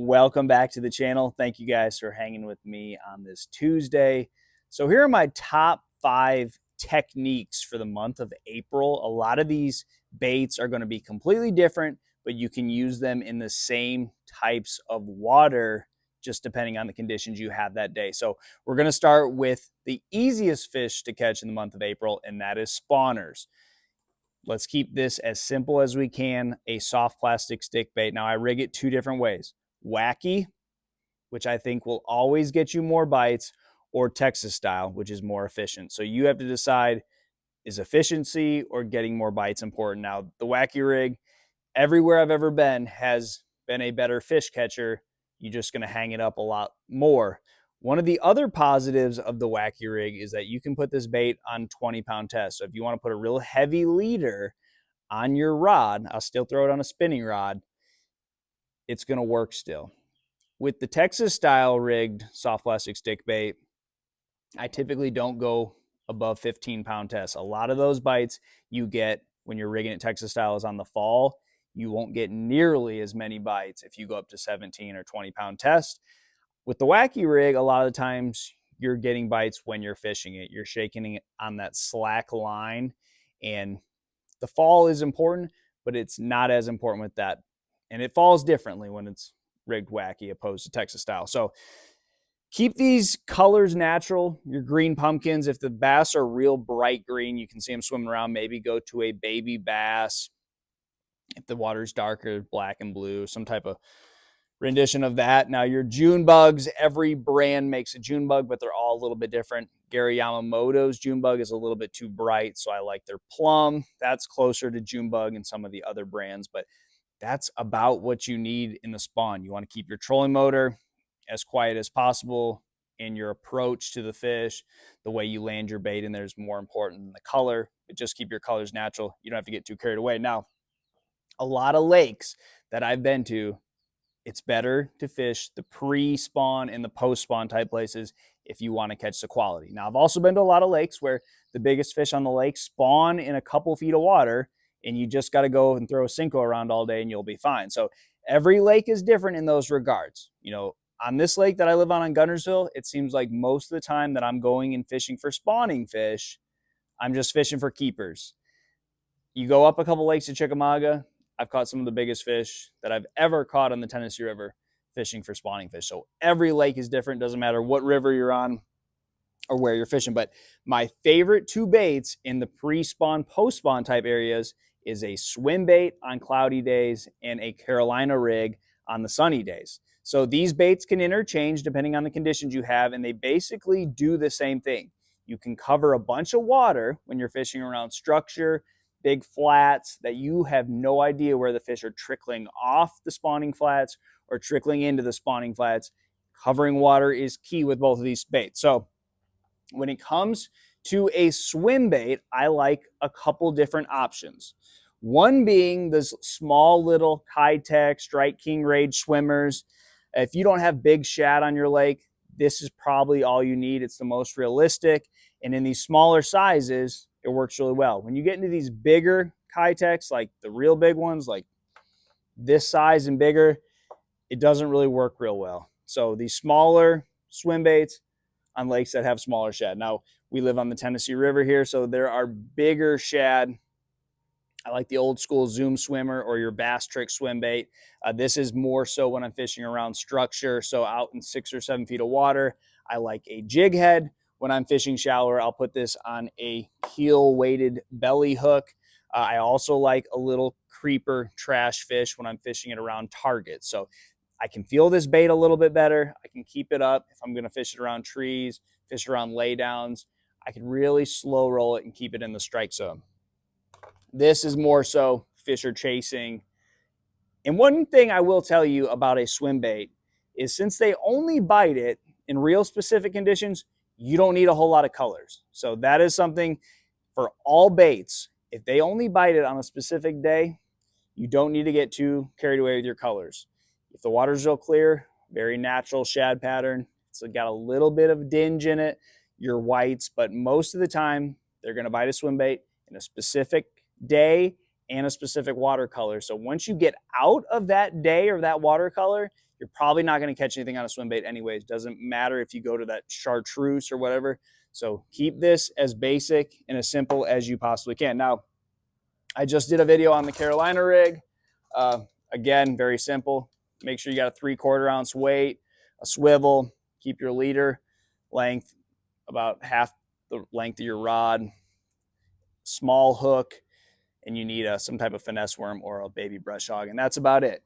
Welcome back to the channel. Thank you guys for hanging with me on this Tuesday. So here are my top 5 techniques for the month of April. A lot of these baits are going to be completely different, but you can use them in the same types of water just depending on the conditions you have that day. So we're going to start with the easiest fish to catch in the month of April, and that is spawners. Let's keep this as simple as we can, a soft plastic stick bait. Now I rig it 2 different ways. Wacky, which I think will always get you more bites, or Texas style, which is more efficient. So you have to decide, is efficiency or getting more bites important? Now the wacky rig, everywhere I've ever been, has been a better fish catcher. You're just going to hang it up a lot more. One of the other positives of the wacky rig is that you can put this bait on 20-pound test. So if you want to put a real heavy leader on your rod, I'll still throw it on a spinning rod, it's going to work still. With the Texas style rigged soft plastic stick bait, I typically don't go above 15-pound tests. A lot of those bites you get when you're rigging it Texas style is on the fall. You won't get nearly as many bites if you go up to 17 or 20-pound test. With the wacky rig, a lot of the times you're getting bites when you're fishing it. You're shaking it on that slack line, and the fall is important, but it's not as important with that. And it falls differently when it's rigged wacky opposed to Texas style. So keep these colors natural. Your green pumpkins, if the bass are real bright green, you can see them swimming around, maybe go to a baby bass. If the water's darker, black and blue, some type of rendition of that. Now your June bugs, every brand makes a June bug, but they're all a little bit different. Gary Yamamoto's June bug is a little bit too bright, so I like their plum. That's closer to June bug and some of the other brands, but that's about what you need in the spawn. You want to keep your trolling motor as quiet as possible, and your approach to the fish, the way you land your bait in there is more important than the color. But just keep your colors natural. You don't have to get too carried away. Now, a lot of lakes that I've been to, it's better to fish the pre-spawn and the post-spawn type places if you want to catch the quality. Now, I've also been to a lot of lakes where the biggest fish on the lake spawn in a couple feet of water, and you just got to go and throw a Cinco around all day and you'll be fine. So every lake is different in those regards. You know, on this lake that I live on Guntersville, it seems like most of the time that I'm going and fishing for spawning fish, I'm just fishing for keepers. You go up a couple lakes to Chickamauga, I've caught some of the biggest fish that I've ever caught on the Tennessee River fishing for spawning fish. So every lake is different. Doesn't matter what river you're on or where you're fishing. But my favorite 2 baits in the pre-spawn, post-spawn type areas is a Swimbait on cloudy days and a Carolina rig on the sunny days. So these baits can interchange depending on the conditions you have, and they basically do the same thing. You can cover a bunch of water when you're fishing around structure, big flats that you have no idea where the fish are trickling off the spawning flats or trickling into the spawning flats. Covering water is key with both of these baits. So when it comes to a swim bait, I like a couple different options. One being the small little Kitech Strike King Rage swimmers. If you don't have big shad on your lake, this is probably all you need. It's the most realistic. And in these smaller sizes, it works really well. When you get into these bigger Kitechs, like the real big ones, like this size and bigger, it doesn't really work real well. So these smaller swim baits on lakes that have smaller shad. Now, we live on the Tennessee River here, so there are bigger shad. I like the old school Zoom swimmer or your Bass Trick swim bait. This is more so when I'm fishing around structure, so out in 6 or 7 feet of water. I like a jig head. When I'm fishing shallower, I'll put this on a keel-weighted belly hook. I also like a little creeper trash fish when I'm fishing it around targets. So I can feel this bait a little bit better. I can keep it up if I'm going to fish it around trees, fish around laydowns. I can really slow roll it and keep it in the strike zone. This is more so fish are chasing. And one thing I will tell you about a swim bait is since they only bite it in real specific conditions, you don't need a whole lot of colors. So that is something for all baits. If they only bite it on a specific day, you don't need to get too carried away with your colors. If the water's real clear, very natural shad pattern, it's got a little bit of dinge in it, your whites, but most of the time they're going to bite a swim bait in a specific day and a specific watercolor. So once you get out of that day or that watercolor, You're probably not going to catch anything on a swim bait anyways. Doesn't matter if you go to that chartreuse or whatever. So keep this as basic and as simple as you possibly can. Now, I just did a video on the Carolina rig. Again, very simple. Make sure you got a 3/4 ounce weight, a swivel, keep your leader length about half the length of your rod, small hook, and you need some type of finesse worm or a baby brush hog, and that's about it.